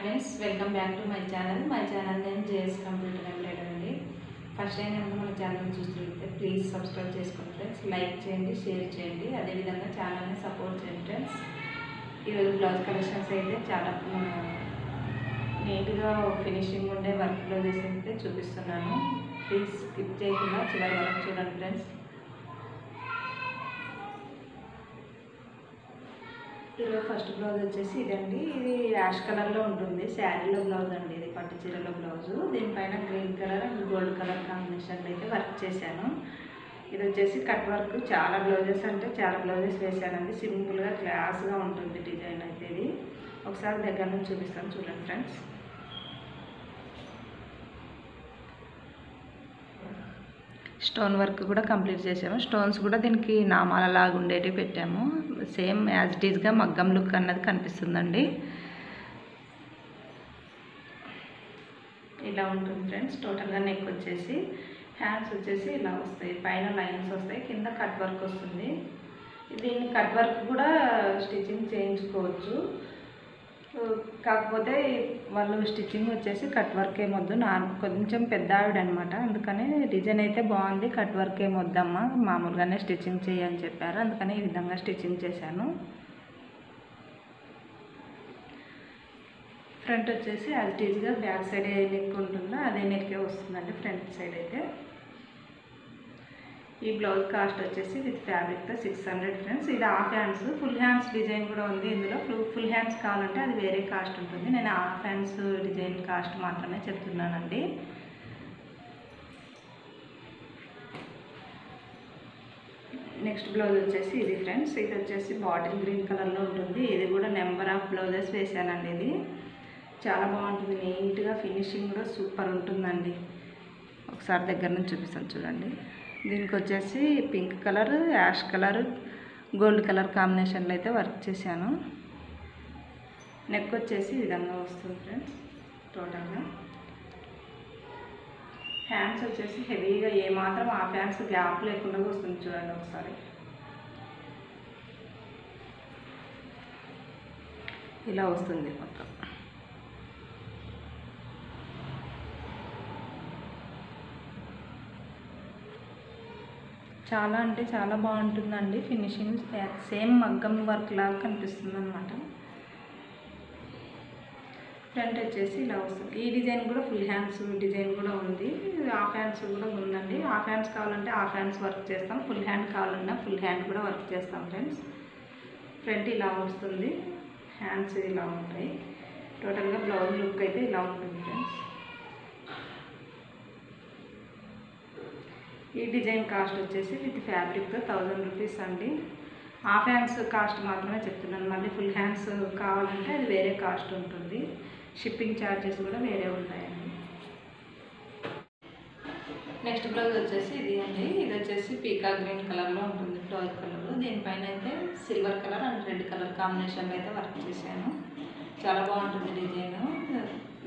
Friends, welcome back to my channel name JS computer embroidery అండి. First time కనుక మన channel చూస్తుంటే please subscribe చేసుకోండి ఫ్రెండ్స్. లైక్ చేయండి, షేర్ చేయండి, అదేవిధంగా ఛానల్ని సపోర్ట్ చేయండి ఫ్రెండ్స్. ఈరోజు బ్లౌజ్ కలెక్షన్స్ అయితే చాలా నీట్గా ఫినిషింగ్ ఉండే వర్క్ బ్లౌజెస్ అయితే చూపిస్తున్నాను. ప్లీజ్ స్కిప్ చేయకుండా చివరి వరకు చూడండి ఫ్రెండ్స్. ఇందులో ఫస్ట్ బ్లౌజ్ వచ్చేసి ఇదండి. ఇది యాష్ కలర్లో ఉంటుంది, శారీలో బ్లౌజ్ అండి. ఇది పట్టు చీరలో బ్లౌజు. దీనిపైన green colour and gold colour కాంబినేషన్లో అయితే వర్క్ చేశాను. ఇది వచ్చేసి కట్ వర్క్. చాలా బ్లౌజెస్ అంటే చాలా బ్లౌజెస్ వేసానండి. సింపుల్గా క్లాస్గా ఉంటుంది డిజైన్ అయితే. ఇది ఒకసారి దగ్గర నుంచి చూపిస్తాను, చూడండి ఫ్రెండ్స్. స్టోన్ వర్క్ కూడా కంప్లీట్ చేసాము. స్టోన్స్ కూడా దీనికి నామాల లాగా ఉండేటివి పెట్టాము. సేమ్ యాజ్ ఇట్ ఈజ్గా మగ్గం లుక్ అన్నది కనిపిస్తుందండి. ఇలా ఉంటుంది ఫ్రెండ్స్. టోటల్గా నెక్ వచ్చేసి, హ్యాండ్స్ వచ్చేసి ఇలా వస్తాయి. పైన లైన్స్ వస్తాయి, కింద కట్ వర్క్ వస్తుంది. దీన్ని కట్ వర్క్ కూడా స్టిచ్చింగ్ చేయించుకోవచ్చు. కాకపోతే వాళ్ళు స్టిచ్చింగ్ వచ్చేసి కట్ వర్క్ ఏమొద్దు, కొంచెం పెద్ద ఆవిడ అనమాట. అందుకని డిజైన్ అయితే బాగుంది, కట్ వర్క్ ఏమొద్దమ్మా, మామూలుగానే స్టిచ్చింగ్ చేయని చెప్పారు. అందుకని ఈ విధంగా స్టిచ్చింగ్ చేశాను. ఫ్రంట్ వచ్చేసి యాజ్ ఇట్ ఈజ్గా బ్యాక్ సైడ్ ఏ నెక్ ఉంటుందో అదే నెక్కే వస్తుందండి ఫ్రంట్ సైడ్ అయితే. ఈ బ్లౌజ్ కాస్ట్ వచ్చేసి విత్ ఫ్యాబ్రిక్తో 600 ఫ్రెండ్స్. ఇది half hands, full hands design కూడా ఉంది ఇందులో. ఫుల్ హ్యాండ్స్ కావాలంటే అది వేరే కాస్ట్ ఉంటుంది. నేను హాఫ్ హ్యాండ్స్ డిజైన్ కాస్ట్ మాత్రమే చెప్తున్నానండి. నెక్స్ట్ బ్లౌజ్ వచ్చేసి ఇది ఫ్రెండ్స్. ఇది వచ్చేసి బాటిల్ గ్రీన్ కలర్లో ఉంటుంది. ఇది కూడా నెంబర్ ఆఫ్ బ్లౌజెస్ వేసానండి. ఇది చాలా బాగుంటుంది, నీట్గా ఫినిషింగ్ కూడా సూపర్ ఉంటుందండి. ఒకసారి దగ్గర నుంచి చూపిస్తాను, చూడండి. దీనికి వచ్చేసి pink colour, ash colour, gold colour కాంబినేషన్లో అయితే వర్క్ చేశాను. నెక్ వచ్చేసి ఈ విధంగా వస్తుంది ఫ్రెండ్స్. టోటల్గా హ్యాండ్స్ వచ్చేసి హెవీగా ఏమాత్రం ఆ హ్యాండ్స్ గ్యాప్ లేకుండా వస్తుంది, చూడండి ఒకసారి. ఇలా వస్తుంది మొత్తం. చాలా అంటే చాలా బాగుంటుందండి ఫినిషింగ్. సేమ్ మగ్గం వర్క్ లాగా కనిపిస్తుంది అనమాట. ఫ్రంట్ వచ్చేసి ఇలా వస్తుంది. ఈ డిజైన్ కూడా ఫుల్ హ్యాండ్స్ డిజైన్ కూడా ఉంది, హాఫ్ హ్యాండ్స్ కూడా ఉందండి. హాఫ్ హ్యాండ్స్ కావాలంటే హాఫ్ హ్యాండ్స్ వర్క్ చేస్తాం, ఫుల్ హ్యాండ్ కావాలన్నా ఫుల్ హ్యాండ్ కూడా వర్క్ చేస్తాం ఫ్రెండ్స్. ఫ్రంట్ ఇలా వస్తుంది, హ్యాండ్స్ ఇలా ఉంటాయి. టోటల్గా బ్లౌజ్ లుక్ అయితే ఇలా ఉంటుంది ఫ్రెండ్స్. ఈ డిజైన్ కాస్ట్ వచ్చేసి విత్ ఫ్యాబ్రిక్తో 1000 రూపీస్ అండి. హాఫ్ హ్యాండ్స్ కాస్ట్ మాత్రమే చెప్తున్నాను. మళ్ళీ ఫుల్ హ్యాండ్స్ కావాలంటే అది వేరే కాస్ట్ ఉంటుంది. షిప్పింగ్ ఛార్జెస్ కూడా వేరే ఉంటాయండి. నెక్స్ట్ బ్లౌజ్ వచ్చేసి ఇది అండి. ఇది వచ్చేసి పీకా గ్రీన్ కలర్లో ఉంటుంది బ్లౌజ్ కలర్. దీనిపైన అయితే silver colour and red colour కాంబినేషన్లో అయితే వర్క్ చేశాను. చాలా బాగుంటుంది డిజైన్.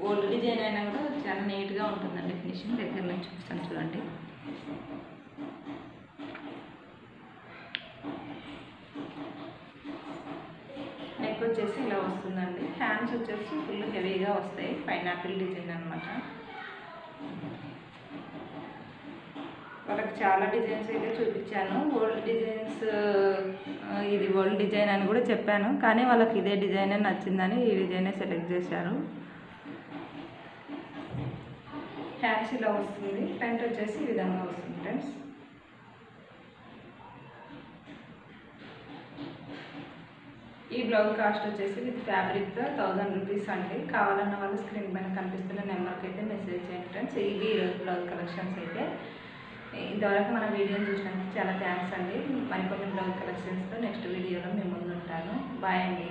ఓల్డ్ డిజైన్ అయినా కూడా చాలా నీట్గా ఉంటుందండి ఫినిషింగ్. దగ్గర నుంచి చూపిస్తాను, చూడండి. నెక్ వచ్చేసి ఇలా వస్తుందండి. హ్యాండ్స్ వచ్చేసి ఫుల్ హెవీగా వస్తాయి, పైనాపిల్ డిజైన్ అనమాట. వాళ్ళకి చాలా డిజైన్స్ అయితే చూపించాను. ఓల్డ్ డిజైన్స్, ఇది ఓల్డ్ డిజైన్ అని కూడా చెప్పాను, కానీ వాళ్ళకి ఇదే డిజైనే నచ్చిందని ఈ డిజైనే సెలెక్ట్ చేశారు. హ్యాండ్స్ ఇలా వస్తుంది. ఫ్రంట్ వచ్చేసి ఈ విధంగా వస్తుంది ఫ్రెండ్స్. ఈ బ్లౌజ్ కాస్ట్ వచ్చేసి విత్ ఫ్యాబ్రిక్తో 1000 రూపీస్ అండి. కావాలన్న వాళ్ళు స్క్రీన్ పైన కనిపిస్తున్న నెంబర్కి అయితే మెసేజ్ చేయండి ఫ్రెండ్స్. ఇది ఈరోజు బ్లౌజ్ కలెక్షన్స్ అయితే. ఇంతవరకు మన వీడియోని చూసినందుకు చాలా థ్యాంక్స్ అండి. మరికొన్ని బ్లౌజ్ కలెక్షన్స్తో నెక్స్ట్ వీడియోలో మేము ముందు ఉంటాను. బాయ్ అండి.